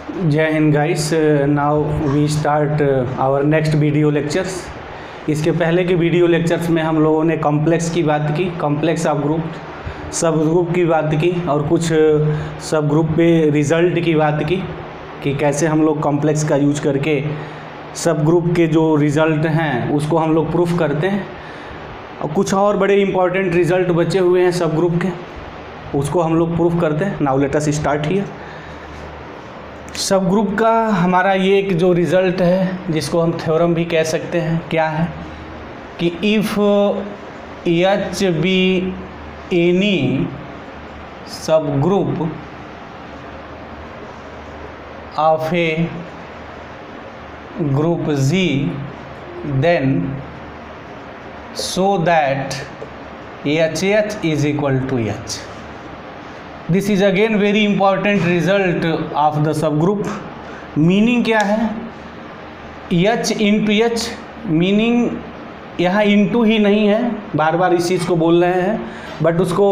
जय हिंद guys. Now we start our next video lectures. इसके पहले के वीडियो लेक्चर्स में हम लोगों ने कॉम्प्लेक्स की बात की, कॉम्प्लेक्स ऑफ ग्रुप, सब ग्रुप की बात की और कुछ सब ग्रुप पे रिज़ल्ट की बात की कि कैसे हम लोग कॉम्प्लेक्स का यूज करके सब ग्रुप के जो रिज़ल्ट हैं उसको हम लोग प्रूफ करते हैं। और कुछ और बड़े इम्पॉर्टेंट रिज़ल्ट बचे हुए हैं सब ग्रुप के, उसको हम लोग प्रूफ करते हैं। Now let us start here. सब ग्रुप का हमारा ये एक जो रिज़ल्ट है जिसको हम थ्योरम भी कह सकते हैं, क्या है कि if H B any subgroup of a group Z then so that HH is equal to H. This is again very important result of the subgroup. Meaning क्या है? H इंटू H, मीनिंग यहाँ into ही नहीं है, बार बार इस चीज़ को बोल रहे हैं, बट उसको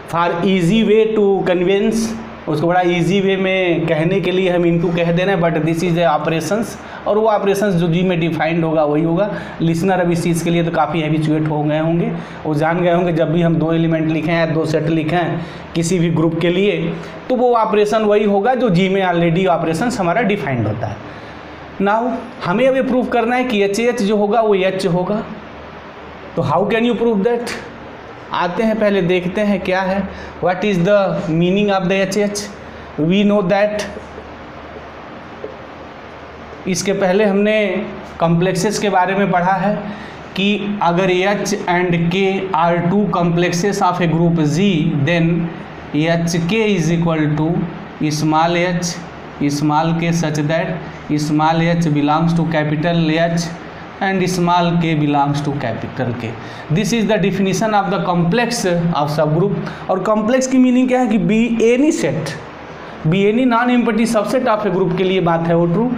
for easy way to convince, उसको बड़ा इजी वे में कहने के लिए हम इंटू कह दे रहे हैं, but this is A operations, और वो ऑपरेशंस जो जी में डिफाइंड होगा वही होगा। लिसनर अब इस चीज़ के लिए तो काफ़ी हैबिचुएट हो गए होंगे, वो जान गए होंगे जब भी हम दो एलिमेंट लिखें या दो सेट लिखें किसी भी ग्रुप के लिए तो वो ऑपरेशन वही होगा जो जी में ऑलरेडी ऑपरेशंस हमारा डिफाइंड होता है। नाउ हमें अब ये प्रूव करना है कि एच जो होगा वो एच होगा। तो how can you prove that? आते हैं पहले देखते हैं क्या है, what is the meaning of the H. We know that, इसके पहले हमने कॉम्प्लेक्सेस के बारे में पढ़ा है कि अगर H and K are two complexes of a group G then H K is equal to small H small K such that small H belongs to capital H and small k belongs to capital K. This is the definition of the complex of subgroup. और complex की meaning क्या है कि be any set, B any non empty subset of a group के लिए बात है वो ट्रू।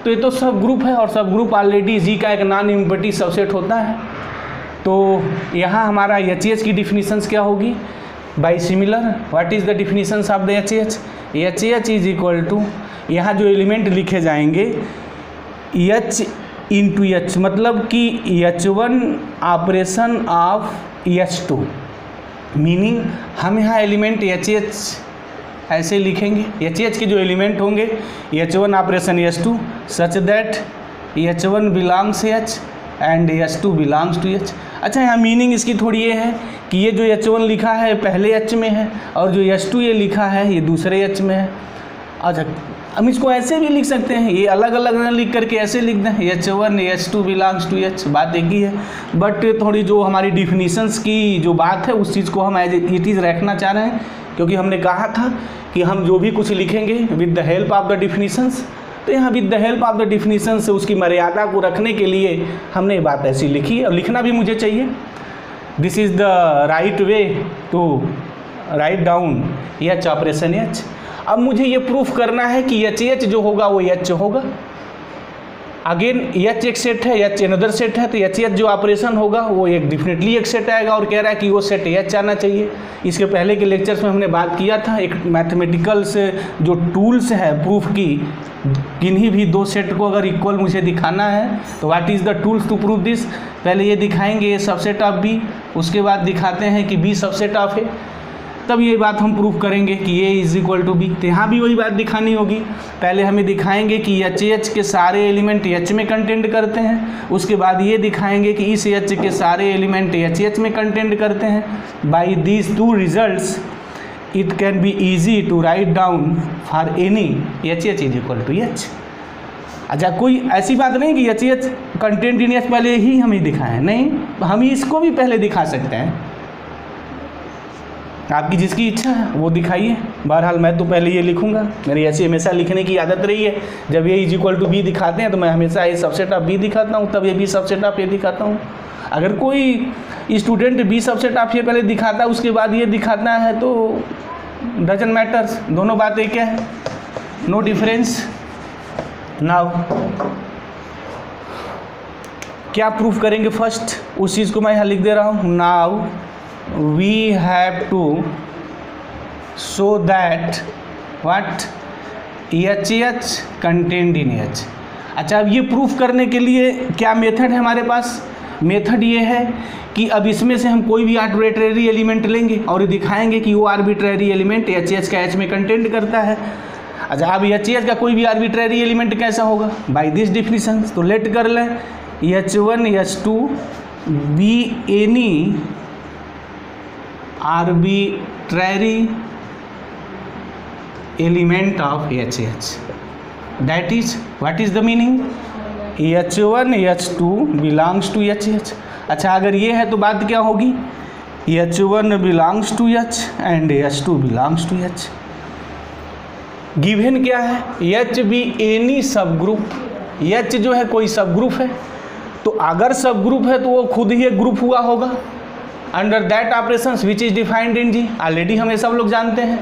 तो ये तो सब ग्रुप है और सब ग्रुप ऑलरेडी जी का एक नॉन एम्प्टी सबसेट होता है। तो यहाँ हमारा एच की डिफिनीशंस क्या होगी? By similar, what is the definitions of the H is equal to, यहाँ जो एलिमेंट लिखे जाएंगे एच इंटू एच, मतलब कि H1 operation of H2, meaning हम यहाँ एलिमेंट HH ऐसे लिखेंगे। HH के जो एलिमेंट होंगे H1 operation H2 such that H1 belongs H and H2 belongs to H। अच्छा, यहाँ मीनिंग इसकी थोड़ी ये है कि ये जो H1 लिखा है पहले H में है और जो H2 ये लिखा है ये दूसरे H में है। अच्छा, हम इसको ऐसे भी लिख सकते हैं, ये अलग अलग न लिख करके ऐसे लिख दें H1 H2 belongs to H, बात एक ही है। बट थोड़ी जो हमारी डिफिनीशंस की जो बात है उस चीज़ को हम एज इट इज़ रखना चाह रहे हैं, क्योंकि हमने कहा था कि हम जो भी कुछ लिखेंगे with the help of the definitions, तो यहाँ with the help of the definitions से उसकी मर्यादा को रखने के लिए हमने ये बात ऐसी लिखी है और लिखना भी मुझे चाहिए। This is the right way to write down H operation H. अब मुझे ये प्रूफ करना है कि एच जो होगा वो एच होगा। अगेन एच एक सेट है, एच अनदर सेट है, तो एच जो ऑपरेशन होगा वो एक डेफिनेटली एक सेट आएगा और कह रहा है कि वो सेट एच आना चाहिए। इसके पहले के लेक्चर्स में हमने बात किया था एक मैथमेटिकल से जो टूल्स है प्रूफ की, किन्हीं भी दो सेट को अगर इक्वल मुझे दिखाना है तो what is the tools to prove this. पहले ये दिखाएंगे ए सबसेट ऑफ बी, उसके बाद दिखाते हैं कि बी सबसेट ऑफ ए, तब ये बात हम प्रूफ करेंगे कि ए इज इक्वल टू बी। तो यहाँ भी वही बात दिखानी होगी, पहले हमें दिखाएंगे कि एच के सारे एलिमेंट एच में कंटेंट करते हैं, उसके बाद ये दिखाएंगे कि इस एच के सारे एलिमेंट एच में कंटेंट करते हैं। By these two results it can be easy to write down for any H is equal to H. अच्छा, कोई ऐसी बात नहीं कि एच कंटेंट इन एच पहले ही हम ही दिखाएं, नहीं, हम इसको भी पहले दिखा सकते हैं, आपकी जिसकी इच्छा है वो दिखाइए। बहरहाल मैं तो पहले ये लिखूंगा, मेरी ऐसी हमेशा लिखने की आदत रही है। जब ये इज इक्वल टू बी दिखाते हैं तो मैं हमेशा ए सबसेट ऑफ बी दिखाता हूँ, तब ये बी सबसेट ऑफ ए दिखाता हूँ। अगर कोई स्टूडेंट बी सबसेट ऑफ ए पहले दिखाता है उसके बाद ये दिखाता है तो डजन मैटर्स, दोनों बात एक है, नो डिफरेंस। नाउ क्या प्रूफ करेंगे फर्स्ट, उस चीज़ को मैं यहाँ लिख दे रहा हूँ। Now we have to show that what EHH contained in H। अच्छा, अब ये प्रूफ करने के लिए क्या मेथड है हमारे पास? मेथड ये है कि अब इसमें से हम कोई भी आर्बिट्रेरी एलिमेंट लेंगे और दिखाएंगे कि वो आर्बिट्रेरी एलिमेंट HH का H में कंटेंट करता है। अच्छा, अब HH का कोई भी आर्बिट्रेरी एलिमेंट कैसा होगा? By this definition. तो लेट कर लें H1 H2 be any arbitrary element of HH। That is what is the meaning? H1 H2 belongs to HH। अच्छा, अगर ये है तो बात क्या होगी? H1 belongs to H and H2 belongs to H। Given क्या है? H be any subgroup. H जो है कोई सब ग्रुप है, तो अगर सब ग्रुप है तो वो खुद ही एक ग्रुप हुआ होगा under that operations which is defined in G। Already हम ये सब लोग जानते हैं,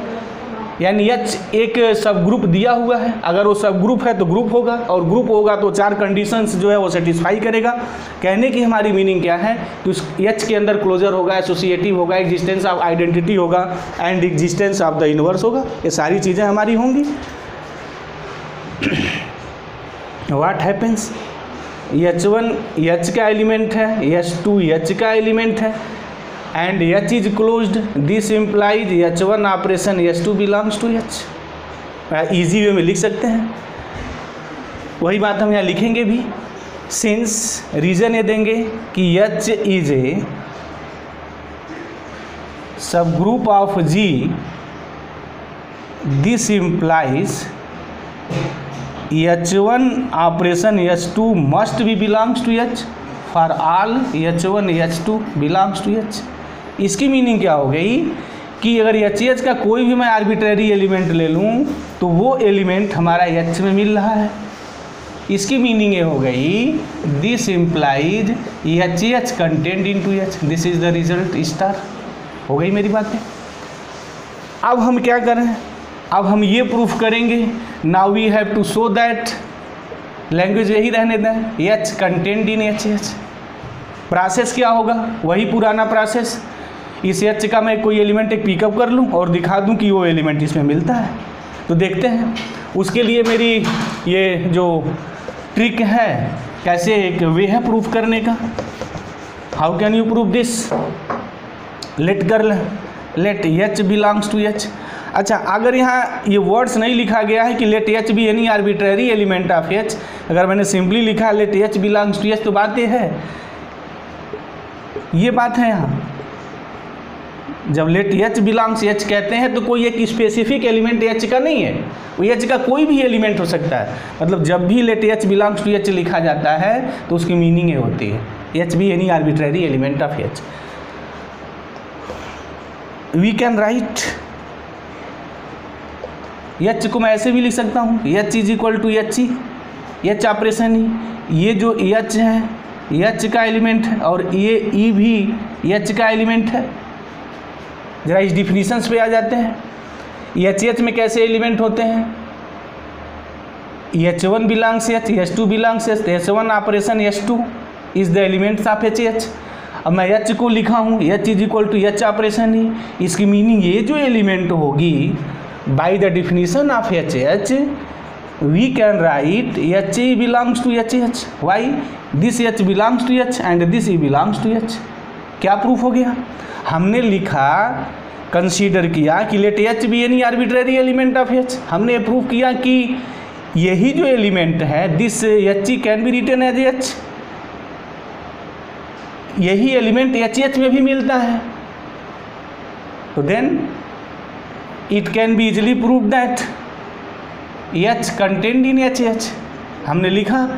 यानी H एक सब ग्रुप दिया हुआ है, अगर वो सब ग्रुप है तो ग्रुप होगा, और ग्रुप होगा तो 4 कंडीशंस जो है वो सेटिस्फाई करेगा। कहने की हमारी मीनिंग क्या है कि उस H के अंदर क्लोजर होगा, एसोसिएटिव होगा, एग्जिस्टेंस ऑफ आइडेंटिटी होगा and existence of the inverse होगा। ये सारी चीज़ें हमारी होंगी। What happens? H1 H का एलिमेंट है, H2 H का एलिमेंट है and H is closed. This implies H1 operation H2 belongs to H। Easy way में लिख सकते हैं, वही बात हम यहाँ लिखेंगे भी। सिंस रीजन ये देंगे कि H is a subgroup of G, this implies H1 operation H2 must be belongs to H for all H1 H2 belongs to H। इसकी मीनिंग क्या हो गई कि अगर HH का कोई भी मैं आर्बिट्रेरी एलिमेंट ले लूँ तो वो एलिमेंट हमारा H में मिल रहा है। इसकी मीनिंग ये हो गई this implies HH content into H, this is the result star. हो गई मेरी बातें। अब हम क्या करें? अब हम ये प्रूफ करेंगे। Now we have to show that, language यही रहने दें, H content in HH। Process क्या होगा? वही पुराना प्रोसेस। इस H का मैं कोई एलिमेंट एक पिकअप कर लूँ और दिखा दूँ कि वो एलिमेंट इसमें मिलता है। तो देखते हैं, उसके लिए मेरी ये जो ट्रिक है, कैसे एक वे है प्रूफ करने का। How can you prove this? Let कर let H belongs to H। अच्छा, अगर यहाँ ये वर्ड्स नहीं लिखा गया है कि let H be any arbitrary element of H, अगर मैंने सिंपली लिखा let H belongs to H, तो बात ये है, ये बात है यहाँ। जब लेट H बिलोंग्स H कहते हैं तो कोई एक स्पेसिफिक एलिमेंट H का नहीं है, वो H का कोई भी एलिमेंट हो सकता है। मतलब जब भी let H belongs to H लिखा जाता है तो उसकी मीनिंग ये होती है H be any arbitrary element of H। We can write H को मैं ऐसे भी लिख सकता हूँ, H is equal to H, H operation ही, ये जो H है H का एलिमेंट है और ये E भी H का एलिमेंट है। जरा इस डिफिनीशंस पे आ जाते हैं। HH में कैसे एलिमेंट होते हैं? H1 belongs H, H2 belongs H, H1 operation H2 is the elements of HH। अब मैं H को लिखा हूँ H is equal to H operation ही, इसकी मीनिंग ये जो एलिमेंट होगी by the definition of HH we can write H belongs to HH। Why? This H belongs to H and this E belongs to H। क्या proof हो गया? हमने लिखा, कंसीडर किया कि let H be any arbitrary element of H। हमने proof किया कि यही जो एलिमेंट है this H can be written as H, यही एलिमेंट HH में भी मिलता है। तो then it can be easily prove that H content in HH। हमने लिखा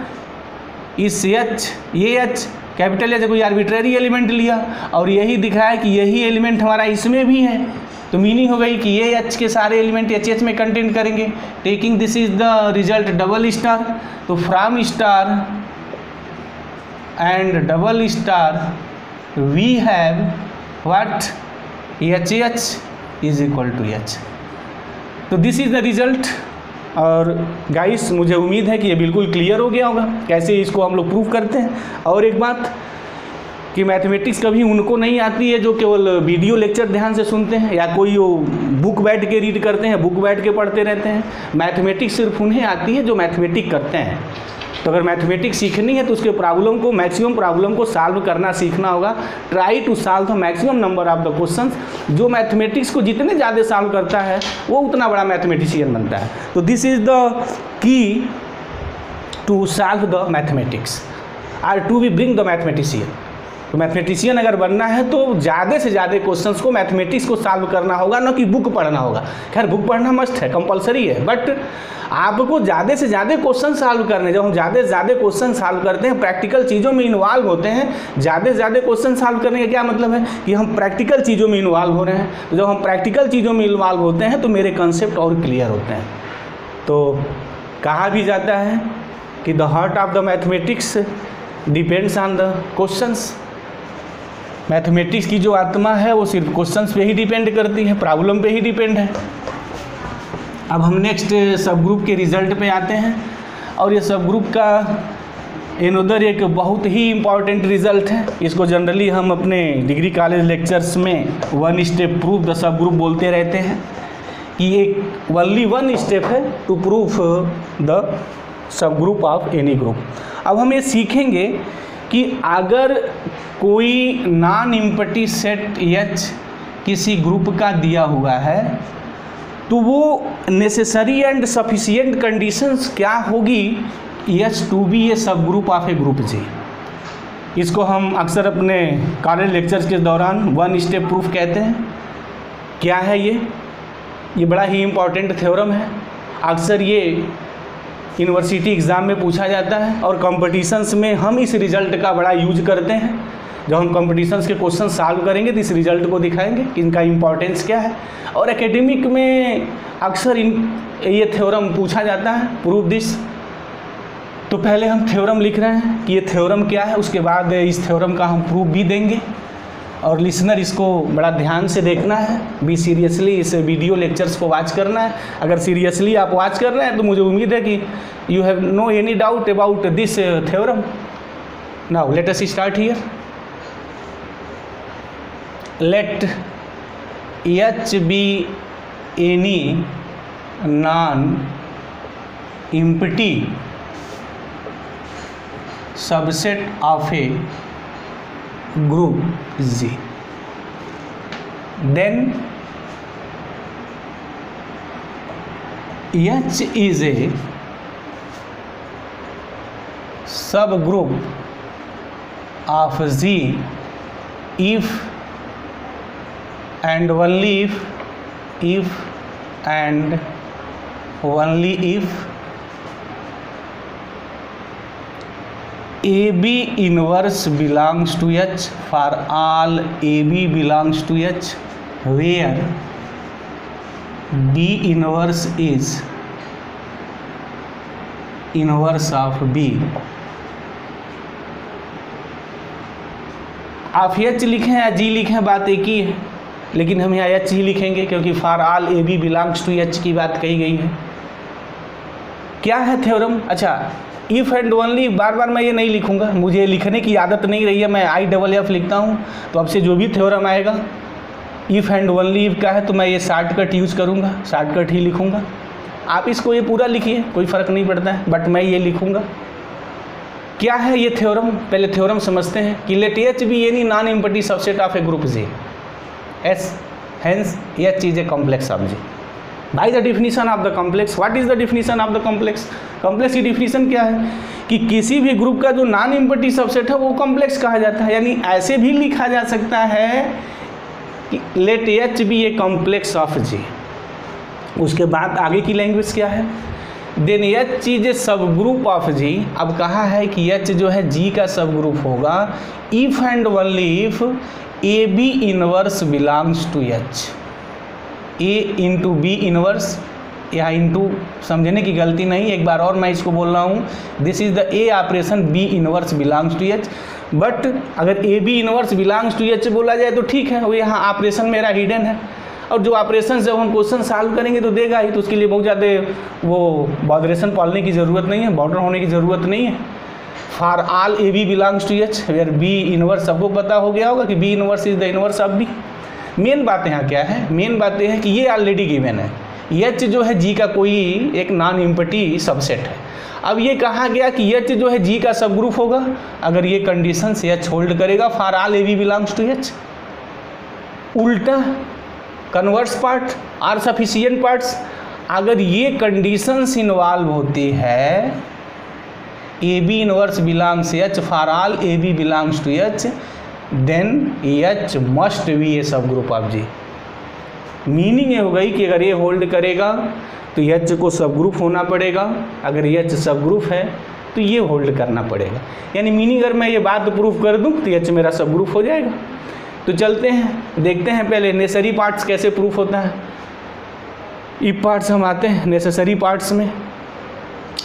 इस H, ये H कैपिटल H कोई आर्बिट्रेरी एलिमेंट लिया और यही दिखाया कि यही एलिमेंट हमारा इसमें भी है। तो मीनिंग हो गई कि ये H के सारे एलिमेंट HH में कंटेंट करेंगे। Taking this is the result double star. तो from star and double star we have what? HH is equal to H। तो दिस इज द रिजल्ट। और गाइस, मुझे उम्मीद है कि ये बिल्कुल क्लियर हो गया होगा कैसे इसको हम लोग प्रूव करते हैं। और एक बात, कि मैथमेटिक्स कभी उनको नहीं आती है जो केवल वीडियो लेक्चर ध्यान से सुनते हैं या कोई वो बुक बैठ के रीड करते हैं, बुक बैठ के पढ़ते रहते हैं। मैथमेटिक्स सिर्फ उन्हें आती है जो मैथमेटिक्स करते हैं। तो अगर मैथमेटिक्स सीखनी है तो उसके प्रॉब्लम को, मैक्सिमम प्रॉब्लम को सॉल्व करना सीखना होगा। Try to solve the maximum number of the questions. जो मैथमेटिक्स को जितने ज़्यादा सॉल्व करता है वो उतना बड़ा मैथमेटिशियन बनता है। तो this is the key to solve the mathematics are to be bring the mathematician. तो मैथमेटिशियन अगर बनना है तो ज़्यादा से ज़्यादा क्वेश्चंस को, मैथमेटिक्स को सॉल्व करना होगा, ना कि बुक पढ़ना होगा। खैर बुक पढ़ना मस्ट है, कंपलसरी है, बट आपको ज़्यादा से ज़्यादा क्वेश्चन सॉल्व करने। जब हम ज़्यादा से ज़्यादा क्वेश्चन सॉल्व करते हैं, प्रैक्टिकल चीज़ों में इन्वॉल्व होते हैं। ज़्यादा से ज़्यादा क्वेश्चन सॉल्व करने का क्या मतलब है कि हम प्रैक्टिकल चीज़ों में इन्वॉल्व हो रहे हैं। तो जब हम प्रैक्टिकल चीज़ों में इन्वॉल्व होते हैं तो मेरे कंसेप्ट और क्लियर होते हैं। तो कहा भी जाता है कि the heart of the mathematics depends on the questions. Mathematics की जो आत्मा है वो सिर्फ क्वेश्चंस पे ही डिपेंड करती है, प्रॉब्लम पे ही डिपेंड है। अब हम नेक्स्ट सब ग्रुप के रिजल्ट पे आते हैं, और ये सब ग्रुप का इनोदर एक बहुत ही इम्पॉर्टेंट रिजल्ट है। इसको जनरली हम अपने डिग्री कॉलेज लेक्चर्स में 1 step proof the subgroup बोलते रहते हैं कि एक ओनली 1 स्टेप है to proof the subgroup of any group. अब हम ये सीखेंगे कि अगर कोई नॉन एम्प्टी सेट H किसी ग्रुप का दिया हुआ है तो वो नेसेसरी एंड सफिशिएंट कंडीशंस क्या होगी H to be a subgroup of a group G। इसको हम अक्सर अपने कॉलेज लेक्चर्स के दौरान 1 स्टेप प्रूफ कहते हैं। क्या है ये बड़ा ही इम्पॉर्टेंट थ्योरम है। अक्सर ये यूनिवर्सिटी एग्ज़ाम में पूछा जाता है और कॉम्पिटिशन्स में हम इस रिज़ल्ट का बड़ा यूज करते हैं। जब हम कॉम्पिटिशन्स के क्वेश्चन सॉल्व करेंगे तो इस रिज़ल्ट को दिखाएंगे कि इनका इम्पोर्टेंस क्या है। और एकेडमिक में अक्सर ये थ्योरम पूछा जाता है, प्रूव दिस। तो पहले हम थ्योरम लिख रहे हैं कि ये थ्योरम क्या है, उसके बाद इस थ्योरम का हम प्रूफ भी देंगे। और लिसनर इसको बड़ा ध्यान से देखना है, बी सीरियसली इस वीडियो लेक्चर्स को वॉच करना है। अगर सीरियसली आप वॉच कर रहे हैं तो मुझे उम्मीद है कि you have no any doubt about this theorem. Now let us start here. Let H be any non-empty subset of a group G, then H is a subgroup of G if and only if and only if AB inverse belongs to H for all AB belongs to H, where B inverse is inverse of B। आप H लिखें या G लिखें बात एक ही है, लेकिन हम यहाँ H ही लिखेंगे क्योंकि for all a b belongs to H की बात कही गई है। क्या है थ्योरम? अच्छा, इफ़ एंड ओनली बार बार मैं ये नहीं लिखूंगा, मुझे लिखने की आदत नहीं रही है। मैं IFF लिखता हूँ, तो अब से जो भी थ्योरम आएगा इफ़ एंड ओनली इफ का है तो मैं ये शॉर्टकट यूज़ करूँगा, शॉर्टकट ही लिखूँगा। आप इसको ये पूरा लिखिए, कोई फ़र्क नहीं पड़ता है, बट मैं ये लिखूँगा। क्या है ये थ्योरम? पहले थ्योरम समझते हैं कि let H be any non empty subset of a group G, hence H is a complex of G। By the definition of the complex, what is the definition of the complex? complex की definition क्या है कि किसी भी group का जो non empty subset है वो कॉम्प्लेक्स कहा जाता है। यानी ऐसे भी लिखा जा सकता है कि let H be a complex of G। उसके बाद आगे की लैंग्वेज क्या है? Then H is a subgroup of G। अब कहा है कि H जो है G का सब ग्रुप होगा if and only if a B inverse belongs to H। A into b inverse, यहाँ इंटू समझने की गलती नहीं, एक बार और मैं इसको बोल रहा हूँ, this is the A operation B inverse belongs to H। But अगर A B inverse belongs to H बोला जाए तो ठीक है, वो यहाँ ऑपरेशन मेरा हिडन है। और जो ऑपरेशन जब हम क्वेश्चन सॉल्व करेंगे तो देगा ही, तो उसके लिए बहुत ज़्यादा वो बॉडरेशन पालने की ज़रूरत नहीं है, बॉर्डर होने की ज़रूरत नहीं है। For all a b belongs to H where b inverse, सबको पता हो गया होगा कि b inverse is the inverse of b. Main बात यहाँ क्या है, मेन बात यह है कि ये ऑलरेडी गिवन है, एच जो है जी का कोई एक नॉन इम्पटी सबसेट है। अब ये कहा गया कि एच जो है जी का सब ग्रुप होगा अगर ये कंडीशन से एच होल्ड करेगा for all a b belongs to H. उल्टा converse part are sufficient parts, अगर ये कंडीशंस इन्वॉल्व होती है a B inverse belongs H for all a b belongs to H then H must be a subgroup of ji. Meaning ये हो गई कि अगर ये होल्ड करेगा तो एच को सब ग्रुप होना पड़ेगा, अगर एच सब ग्रुप है तो ये होल्ड करना पड़ेगा। यानी मीनिंग अगर मैं ये बात प्रूफ कर दूं तो एच मेरा सब ग्रुप हो जाएगा। तो चलते हैं देखते हैं पहले नेसेसरी पार्ट्स कैसे प्रूफ होता है। इफ पार्ट्स हम आते हैं नेसेसरी पार्ट्स में,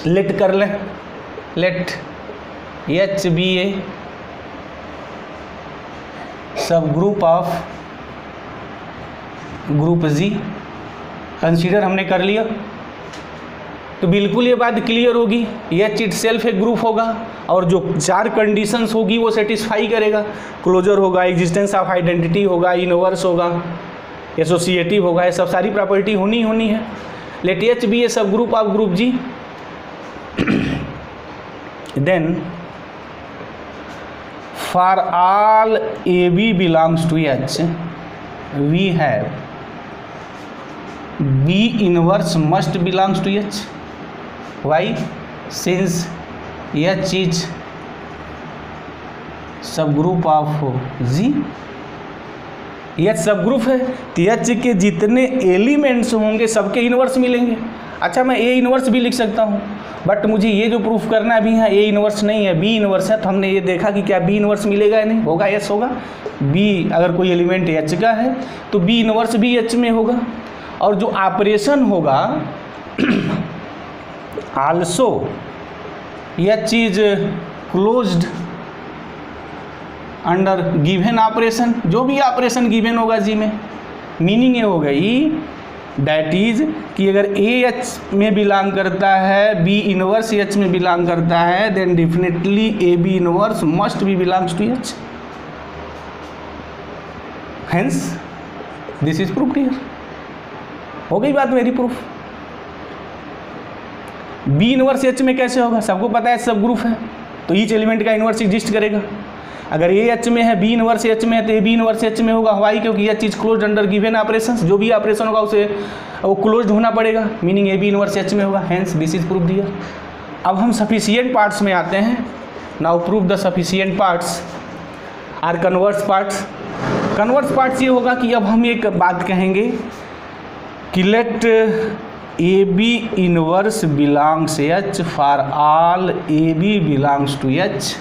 लेट कर लें, late H be a subgroup of group G. Consider हमने कर लिया तो बिल्कुल ये बात क्लियर होगी, एच इट सेल्फ एक ग्रुप होगा और जो चार कंडीशंस होगी वो सेटिस्फाई करेगा। क्लोजर होगा, एग्जिस्टेंस ऑफ आइडेंटिटी होगा, इनवर्स होगा, एसोसिएटिव होगा, ये सब सारी प्रॉपर्टी होनी है। Late H be a subgroup of group G then for all a b belongs to H we have B inverse must belongs to H. Why? Since H is subgroup of G. H subgroup है तो H के जितने elements होंगे सबके inverse मिलेंगे। अच्छा मैं A inverse भी लिख सकता हूँ, बट मुझे ये जो प्रूफ करना भी है A इनवर्स नहीं है, B इनवर्स है। तो हमने ये देखा कि क्या B इनवर्स मिलेगा या नहीं, होगा S होगा। B अगर कोई एलिमेंट H का है तो B इनवर्स भी H में होगा। और जो ऑपरेशन होगा आल्सो यह चीज क्लोज्ड अंडर गिवन ऑपरेशन, जो भी ऑपरेशन गिवन होगा जी में। मीनिंग ये हो गई दैट इज कि अगर ए एच में बिलोंग करता है, बी इनवर्स एच में बिलोंग करता है, then definitely a B inverse must be belongs to H. Hence this is proof clear. हो गई बात मेरी प्रूफ। बी इनवर्स एच में कैसे होगा, सबको पता है सब ग्रुप है तो ईच एलिमेंट का इनवर्स एग्जिस्ट करेगा। अगर ए एच में है, बी इनवर्स एच में है तो ए बी इनवर्स एच में होगा। वाई? क्योंकि यह चीज़ क्लोज्ड अंडर गिवन ऑपरेशंस, जो भी ऑपरेशन होगा उसे वो क्लोज्ड होना पड़ेगा, meaning a B inverse H में होगा। Hence this is proof there. अब हम सफिशिएंट पार्ट्स में आते हैं। Now proof the sufficient parts are converse parts. Converse parts ये होगा कि अब हम एक बात कहेंगे कि let a B inverse belongs H for all a b belongs to H.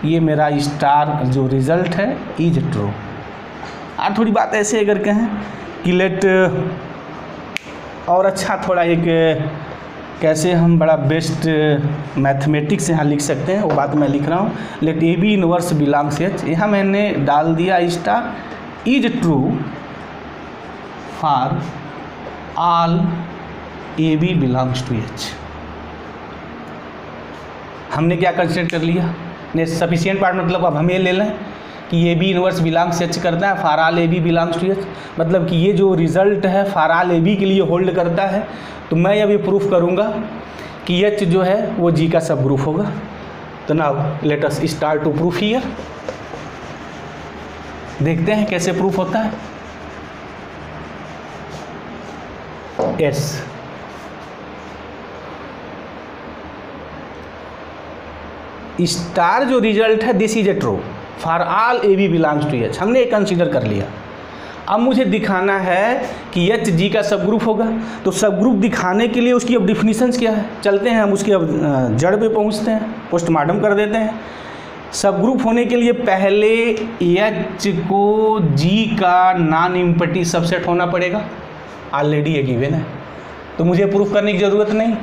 ये मेरा स्टार जो रिजल्ट है इज ट्रू। और थोड़ी बात ऐसे अगर कहें कि लेट और अच्छा थोड़ा एक कैसे हम बड़ा बेस्ट मैथमेटिक्स यहाँ लिख सकते हैं वो बात मैं लिख रहा हूँ। Let a B inverse belongs H, यहाँ मैंने डाल दिया star is true for all a b belongs to H. हमने क्या कंसिडर कर लिया ने सफिशिएंट पार्ट, मतलब अब हम ये ले लें कि a B inverse belongs H करता है for all a b belongs to H, मतलब कि ये जो रिजल्ट है फॉर ऑल ए बी के लिए होल्ड करता है। तो मैं अभी प्रूफ करूँगा कि एच जो है वो जी का सब ग्रुप होगा। तो now let us start to proof here. देखते हैं कैसे प्रूफ होता है। एस स्टार जो रिजल्ट है this is a true for all a b belongs to H, हमने एक कंसीडर कर लिया। अब मुझे दिखाना है कि एच जी का सब ग्रुप होगा। तो सब ग्रुप दिखाने के लिए उसकी अब डिफिनीशंस क्या है, चलते हैं हम उसके अब जड़ पे पहुंचते हैं, पोस्टमार्टम कर देते हैं। सब ग्रुप होने के लिए पहले एच को जी का नॉन इम्पटी सबसेट होना पड़ेगा, ऑलरेडी ये गिवन है तो मुझे प्रूफ करने की ज़रूरत नहीं।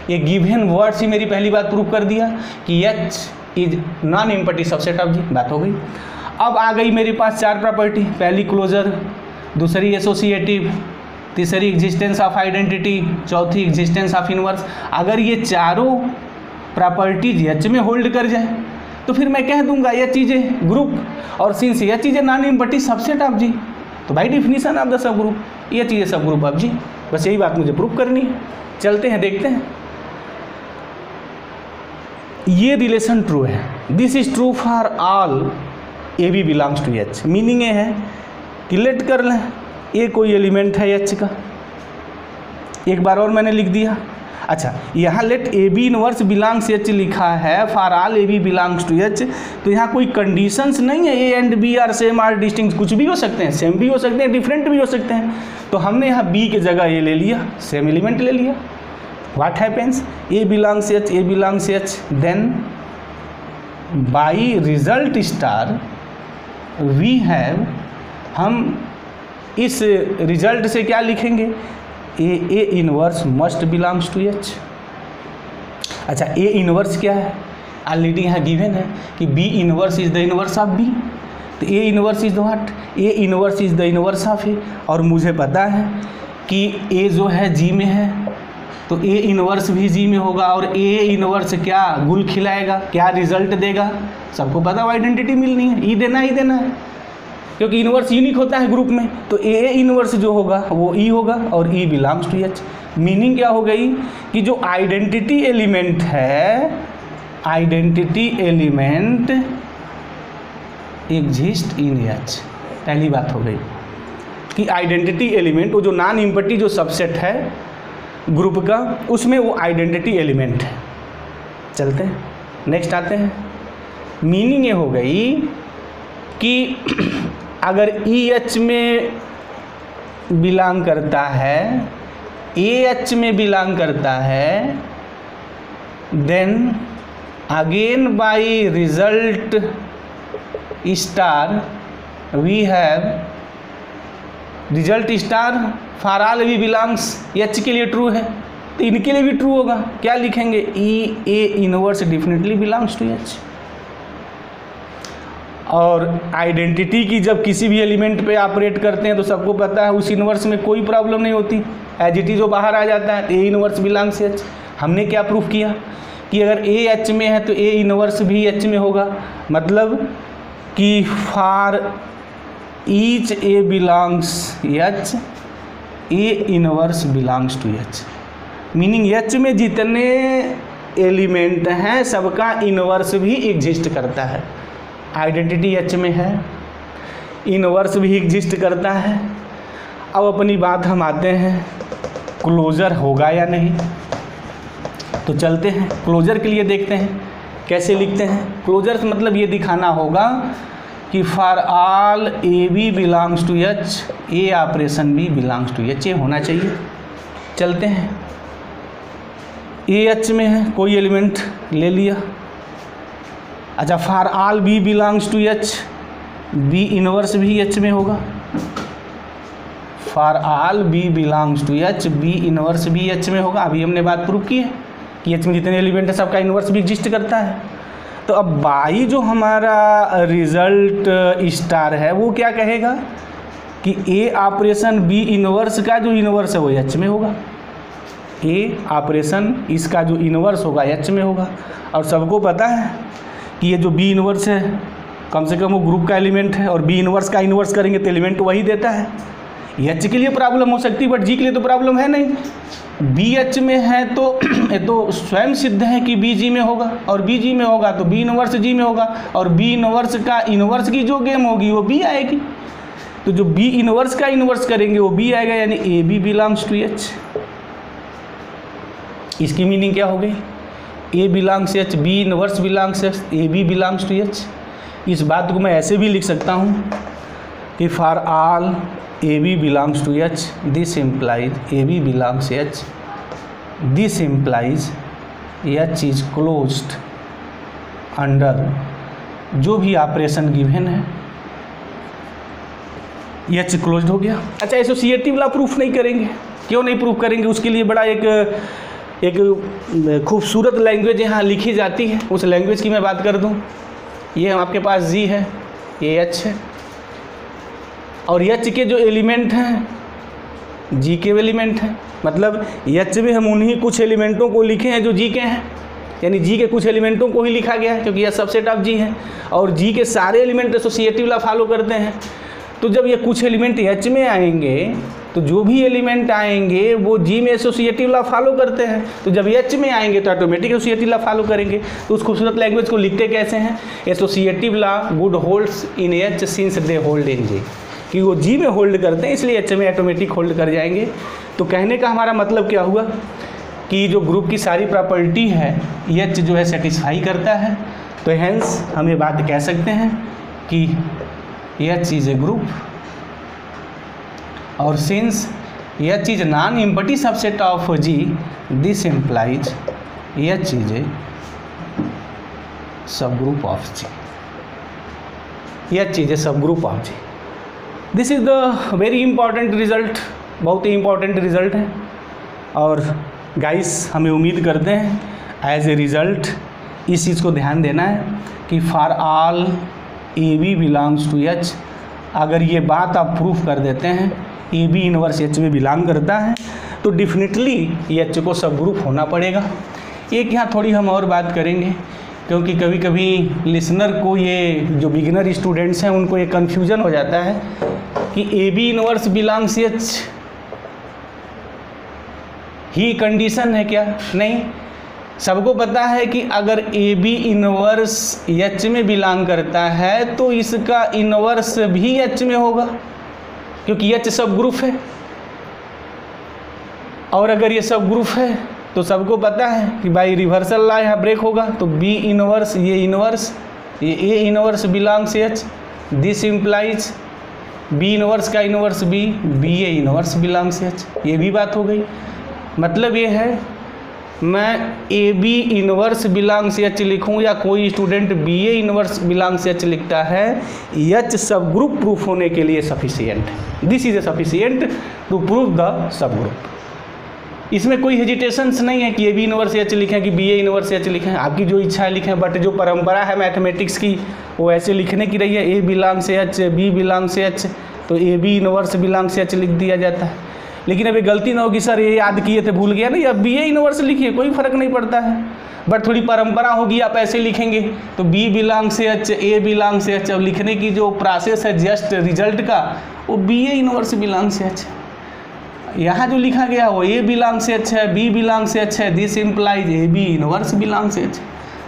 ये गिवन वर्ड्स ही मेरी पहली बात प्रूफ कर दिया कि H is non empty subset of G, बात हो गई। अब आ गई मेरे पास चार प्रॉपर्टी, पहली क्लोजर, दूसरी एसोसिएटिव, तीसरी एग्जिस्टेंस ऑफ आइडेंटिटी, चौथी एग्जिस्टेंस ऑफ इनवर्स। अगर ये चारों प्रॉपर्टीज एच में होल्ड कर जाए तो फिर मैं कह दूंगा यह चीज़ें ग्रुप, और सिंस यह चीज़ें नॉन इम्पटी सबसेट ऑफ जी, तो by definition of the sub group ये चीज़ें सब ग्रुप ऑफ जी। बस यही बात मुझे प्रूव करनी है। चलते हैं देखते हैं। ये रिलेशन ट्रू है, this is true for all a b belongs to H. Meaning ये है कि लेट कर लें ए कोई एलिमेंट है एच का, एक बार और मैंने लिख दिया। अच्छा, यहाँ let a B inverse belongs H लिखा है for all a b belongs to H, तो यहाँ कोई कंडीशंस नहीं है a and b are same or distinct, कुछ भी हो सकते हैं, सेम भी हो सकते हैं, डिफरेंट भी हो सकते हैं। तो हमने यहाँ बी की जगह ए ले लिया, सेम एलिमेंट ले लिया। What happens, a belongs H, a belongs H, then by result star we have, हम इस रिजल्ट से क्या लिखेंगे, a inverse must belongs to H. अच्छा, ए इनवर्स क्या है, ऑलरेडी यहाँ गिवन है कि b inverse is the inverse of b, तो a inverse is what, a inverse is the inverse of a. और मुझे पता है कि ए जो है जी में है, तो ए इनवर्स भी जी में होगा, और ए इनवर्स क्या गुल खिलाएगा, क्या रिजल्ट देगा, सबको पता, आइडेंटिटी मिलनी है, ई देना ही देना है, क्योंकि इनवर्स यूनिक होता है ग्रुप में। तो ए इनवर्स जो होगा वो ई होगा, और ई बिलोंग्स टू एच। मीनिंग क्या हो गई कि जो आइडेंटिटी एलिमेंट है, identity element exist in H. पहली बात हो गई कि आइडेंटिटी एलिमेंट, वो जो नॉन इम्पटी जो सबसेट है ग्रुप का, उसमें वो आइडेंटिटी एलिमेंट है। चलते हैं नेक्स्ट आते हैं। मीनिंग ये हो गई कि अगर ई एच में बिलोंग करता है, ए एच में बिलोंग करता है, then again by result star we have, result star for all v belongs H के लिए ट्रू है, तो इनके लिए भी ट्रू होगा। क्या लिखेंगे, e a inverse definitely belongs to H. और आइडेंटिटी की जब किसी भी एलिमेंट पे ऑपरेट करते हैं तो सबको पता है उस इनवर्स में कोई प्रॉब्लम नहीं होती, एज इट इज जो बाहर आ जाता है, तो ए इनवर्स बिलोंग्स एच। हमने क्या प्रूफ किया कि अगर ए एच में है तो ए इनवर्स भी एच में होगा, मतलब कि for each a belongs H, a inverse belongs to H. Meaning H में जितने एलिमेंट हैं सबका इनवर्स भी एग्जिस्ट करता है। आइडेंटिटी एच में है, इनवर्स भी एग्जिस्ट करता है। अब अपनी बात हम आते हैं, क्लोजर होगा या नहीं। तो चलते हैं क्लोजर के लिए, देखते हैं कैसे लिखते हैं। क्लोजर से मतलब ये दिखाना होगा कि for all a b belongs to H, a operation b belongs to H, ये होना चाहिए। चलते हैं, ए एच में है, कोई एलिमेंट ले लिया। अच्छा, for all b belongs to H, b inverse भी एच में होगा। For all b belongs to H, b inverse भी एच में होगा। अभी हमने बात प्रूव की है कि एच में जितने एलिमेंट है सबका इनवर्स भी एग्जिस्ट करता है। तो अब बाई जो हमारा रिजल्ट स्टार है वो क्या कहेगा कि ए ऑपरेशन बी इनवर्स का जो इनवर्स है वो एच में होगा, ए ऑपरेशन इसका जो इनवर्स होगा एच में होगा। और सबको पता है कि ये जो बी इनवर्स है कम से कम वो ग्रुप का एलिमेंट है, और बी इनवर्स का इनवर्स करेंगे तो एलिमेंट वही देता है। एच के लिए प्रॉब्लम हो सकती है बट जी के लिए तो प्रॉब्लम है नहीं। बी एच में है तो ये तो स्वयं सिद्ध है कि बी जी में होगा, और बी जी में होगा तो बी इनवर्स जी में होगा, और बी इनवर्स का इनवर्स की जो गेम होगी वो बी आएगी। तो जो बी इनवर्स का इनवर्स करेंगे वो बी आएगा, यानी a b belongs to H. इसकी मीनिंग क्या हो गई, a belongs H, b inverse belongs H, a b belongs to H. इस बात को मैं ऐसे भी लिख सकता हूँ कि for all a b belongs to H, this implies a b belongs H, this implies H is closed under जो भी ऑपरेशन गिवन है, एच क्लोज्ड हो गया। अच्छा, एसोसिएटिव लॉ प्रूफ नहीं करेंगे, क्यों नहीं प्रूफ करेंगे, उसके लिए बड़ा एक खूबसूरत लैंग्वेज यहाँ लिखी जाती है। उस लैंग्वेज की मैं बात कर दूँ, ये आपके पास जी है, ये एच है, और एच के जो एलिमेंट हैं जी के एलिमेंट हैं। मतलब एच में हम उन्हीं कुछ एलिमेंटों को लिखे हैं जो जी के हैं, यानी जी के कुछ एलिमेंटों को ही लिखा गया है क्योंकि यह सबसेट ऑफ जी है, और जी के सारे एलिमेंट एसोसिएटिव लॉ फॉलो करते हैं। तो जब ये कुछ एलिमेंट एच में आएंगे तो जो भी एलिमेंट आएंगे वो जी में एसोसिएटिव लॉ फॉलो करते हैं, तो जब एच में आएंगे तो ऑटोमेटिक एसोसिएटिव लॉ फॉलो करेंगे। तो उस खूबसूरत लैंग्वेज को लिखते कैसे हैं? Associative law good holds in H since they hold in G, कि वो जी में होल्ड करते हैं इसलिए एच में ऑटोमेटिक होल्ड कर जाएंगे। तो कहने का हमारा मतलब क्या हुआ कि जो ग्रुप की सारी प्रॉपर्टी है एच जो है सेटिस्फाई करता है। तो हेंस हम ये बात कह सकते हैं कि एच इज ए ग्रुप, और since H is non empty subset of G this implies H is a subgroup of G. H is a subgroup of G. This is the very important result, बहुत ही important result है। और guys हमें उम्मीद करते हैं as a result इस चीज़ को ध्यान देना है कि for all a b belongs to H, अगर ये बात आप प्रूफ कर देते हैं ए बी इनवर्स एच में बिलोंग करता है तो डिफिनेटली एच को सब ग्रुप होना पड़ेगा। एक यहाँ थोड़ी हम और बात करेंगे क्योंकि कभी कभी लिसनर को, ये जो बिगिनर स्टूडेंट्स हैं उनको ये कन्फ्यूजन हो जाता है कि a B inverse belongs H ही कंडीशन है क्या? नहीं, सबको पता है कि अगर ए बी इनवर्स एच में बिलोंग करता है तो इसका इनवर्स भी एच में होगा क्योंकि एच सब ग्रुप है। और अगर ये सब ग्रुप है तो सबको पता है कि भाई रिवर्सल लॉ यहाँ ब्रेक होगा, तो बी इनवर्स ये a inverse belongs H, this implies b inverse का inverse b a inverse belongs H. ये भी बात हो गई। मतलब ये है मैं a B inverse belongs H लिखूँ या कोई student b a inverse belongs H लिखता है, एच सब ग्रुप प्रूफ होने के लिए सफिशिएंट है। This is a sufficient to prove the subgroup. इसमें कोई हेजिटेशंस नहीं है कि ए बी इनवर्स एच लिखें कि बी ए इनवर्स एच लिखें, आपकी जो इच्छा है लिखें। बट जो परंपरा है मैथमेटिक्स की वो ऐसे लिखने की रही है, a belongs H, b belongs H, तो a B inverse belongs H लिख दिया जाता है। लेकिन अभी गलती ना होगी सर ये याद किए थे भूल गया, नहीं, अब बी ए इनवर्स लिखिए, कोई फ़र्क नहीं पड़ता है। बट थोड़ी परंपरा होगी, आप ऐसे लिखेंगे तो B belongs H, a belongs H. अब लिखने की जो प्रोसेस है जस्ट रिजल्ट का वो b a inverse belongs H. यहाँ जो लिखा गया वो ए बिलोंग्स एच है, बी बिलोंग्स एच है, this implies a B inverse belongs H.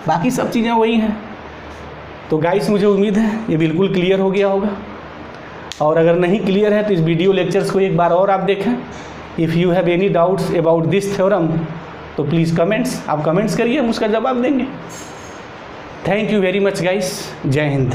बाकी सब चीज़ें वही हैं। तो गाइस मुझे उम्मीद है ये बिल्कुल क्लियर हो गया होगा, और अगर नहीं क्लियर है तो इस वीडियो लेक्चर्स को एक बार और आप देखें। If you have any doubts about this theorem तो प्लीज़ कमेंट्स, आप कमेंट्स करिए, हम उसका जवाब देंगे। Thank you very much guys, जय हिंद।